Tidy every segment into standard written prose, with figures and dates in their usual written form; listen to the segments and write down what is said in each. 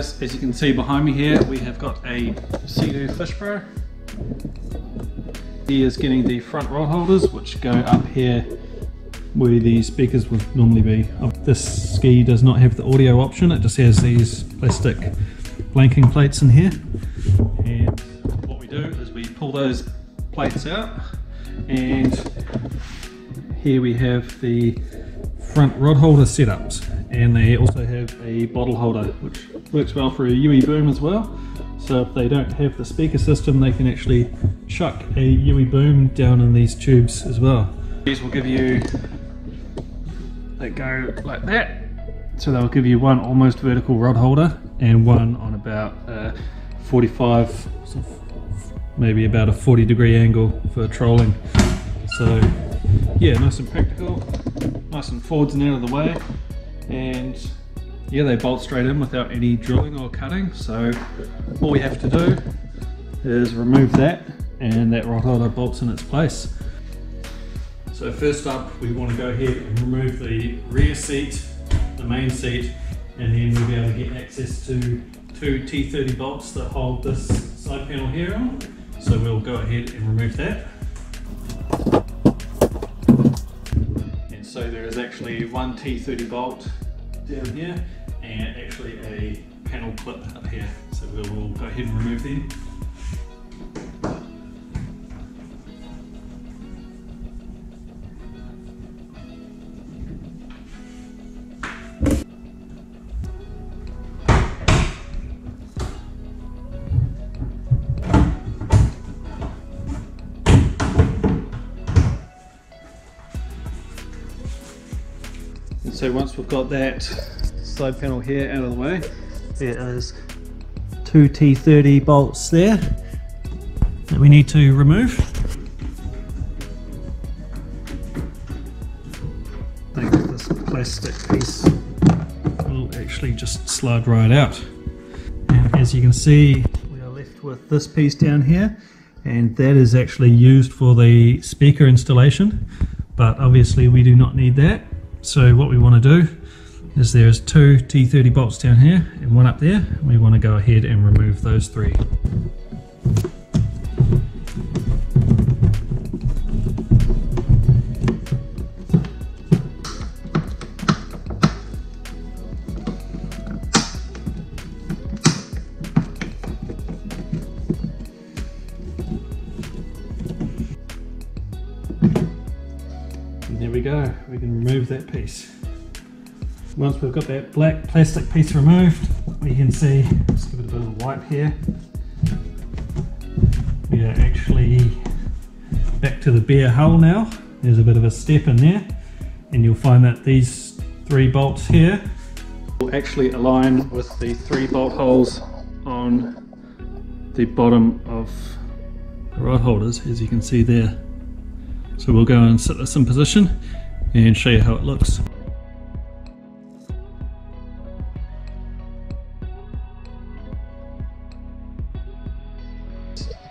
guys, as you can see behind me here, we have got a Sea-Doo Fish Pro. He is getting the front rod holders, which go up here where the speakers would normally be. This ski does not have the audio option, it just has these plastic blanking plates in here. And what we do is we pull those plates out, and here we have the front rod holder setups, and they also have a bottle holder which works well for a UE boom as well. So if they don't have the speaker system, they can actually chuck a UE boom down in these tubes as well. These will give you, they go like that, so they'll give you one almost vertical rod holder and one on about 45, maybe about a 40-degree angle for trolling. So yeah, nice and practical, nice and forwards and out of the way, and yeah, they bolt straight in without any drilling or cutting. So all we have to do is remove that, and that rod holder bolts in its place. So first up, we want to go ahead and remove the rear seat, the main seat, and then we'll be able to get access to two T30 bolts that hold this side panel here on. So we'll go ahead and remove that. And so there is actually one T30 bolt down here and actually a panel clip up here. So we'll go ahead and remove them. So once we've got that side panel here out of the way, there is two T30 bolts there that we need to remove. I think this plastic piece will actually just slide right out. And as you can see, we are left with this piece down here, and that is actually used for the speaker installation, but obviously we do not need that. So what we want to do is there's two T30 bolts down here and one up there. We want to go ahead and remove those three. And there we go, we can remove that piece. Once we've got that black plastic piece removed, we can see, let's give it a bit of a wipe here, we are actually back to the bare hull now. There's a bit of a step in there, and you'll find that these three bolts here will actually align with the three bolt holes on the bottom of the rod holders, as you can see there. So we'll go and set this in position and show you how it looks.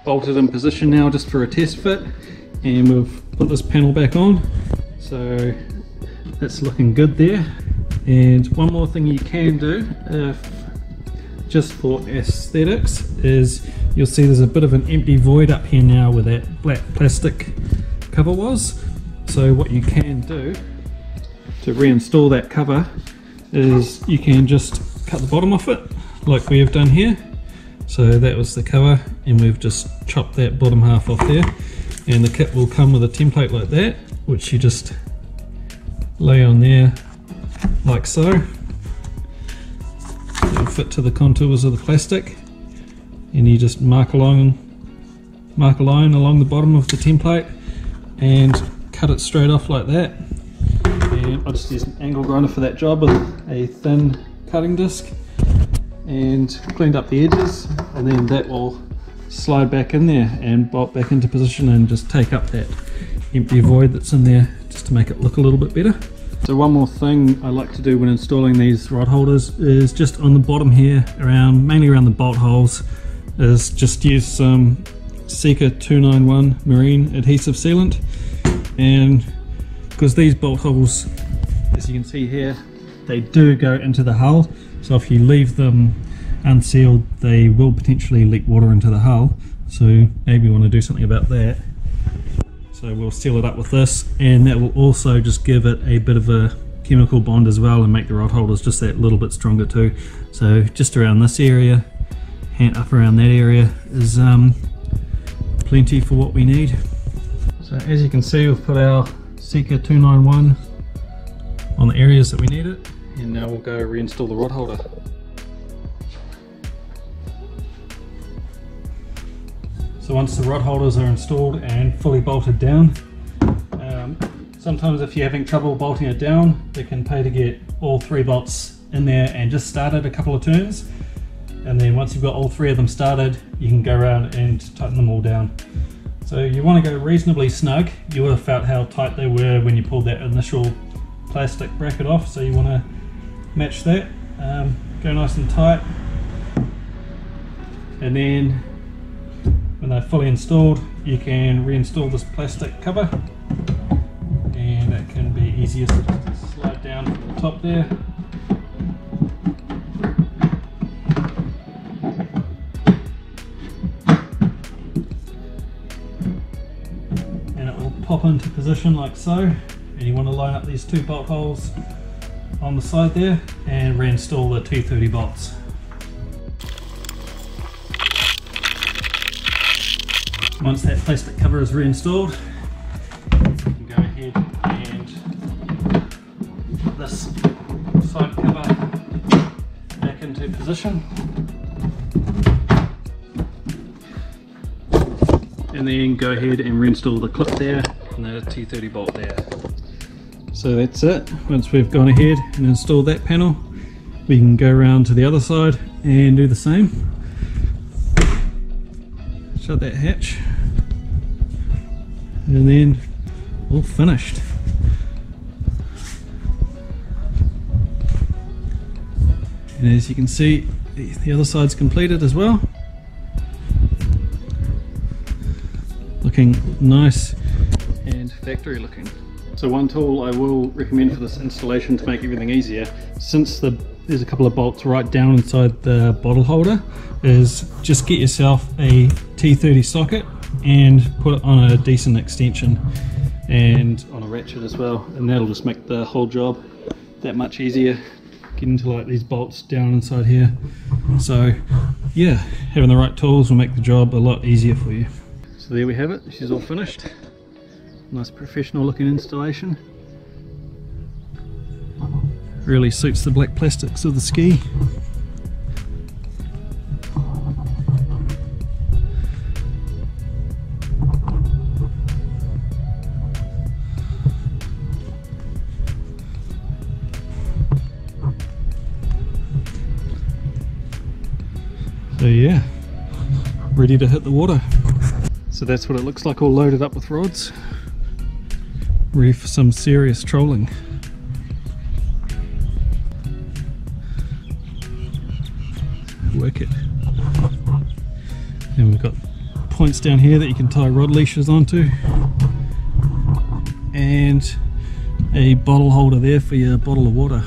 Bolted in position now just for a test fit, and we've put this panel back on, so that's looking good there. And one more thing you can do, just for aesthetics, is you'll see there's a bit of an empty void up here now where that black plastic cover was. So what you can do to reinstall that cover is you can just cut the bottom off it like we have done here. So that was the cover, and we've just chopped that bottom half off there, and the kit will come with a template like that, which you just lay on there like so. It'll fit to the contours of the plastic, and you just mark a line along the bottom of the template and cut it straight off like that. And I just used an angle grinder for that job with a thin cutting disc, and cleaned up the edges, and then that will slide back in there and bolt back into position and just take up that empty void that's in there, just to make it look a little bit better. So one more thing I like to do when installing these rod holders is just on the bottom here, mainly around the bolt holes, is just use some Seeker 291 marine adhesive sealant. And because these bolt holes, as you can see here, they do go into the hull, so if you leave them unsealed, they will potentially leak water into the hull, so maybe you want to do something about that. So we'll seal it up with this, and that will also just give it a bit of a chemical bond as well and make the rod holders just that little bit stronger too. So just around this area, hand up around that area is plenty for what we need. So as you can see, we've put our Seeker 291 on the areas that we need it, and now we'll go reinstall the rod holder. So once the rod holders are installed and fully bolted down, sometimes if you're having trouble bolting it down, they can pay to get all 3 bolts in there and just start it a couple of turns, and then once you've got all 3 of them started, you can go around and tighten them all down. So you want to go reasonably snug. You would have felt how tight they were when you pulled that initial plastic bracket off, so you want to match that. Go nice and tight, and then when they're fully installed, you can reinstall this plastic cover, and it can be easiest to just slide down from the top there. And it will pop into position like so, and you want to line up these 2 bolt holes on the side there and reinstall the 230 bolts. Once that plastic cover is reinstalled, you can go ahead and put this side cover back into position, and then go ahead and reinstall the clip there and the T30 bolt there. So that's it. Once we've gone ahead and installed that panel, we can go around to the other side and do the same. Shut that hatch, and then all finished. And as you can see, the other side's completed as well. Looking nice and factory looking. So one tool I will recommend for this installation to make everything easier, since there's a couple of bolts right down inside the bottle holder, is just get yourself a T30 socket and put it on a decent extension and on a ratchet as well, and that'll just make the whole job that much easier. Get into like these bolts down inside here. So yeah, having the right tools will make the job a lot easier for you. So there we have it, she's all finished. Nice professional looking installation. Really suits the black plastics of the ski. So yeah, ready to hit the water. So that's what it looks like, all loaded up with rods, ready for some serious trolling. Wicked. And we've got points down here that you can tie rod leashes onto, and a bottle holder there for your bottle of water.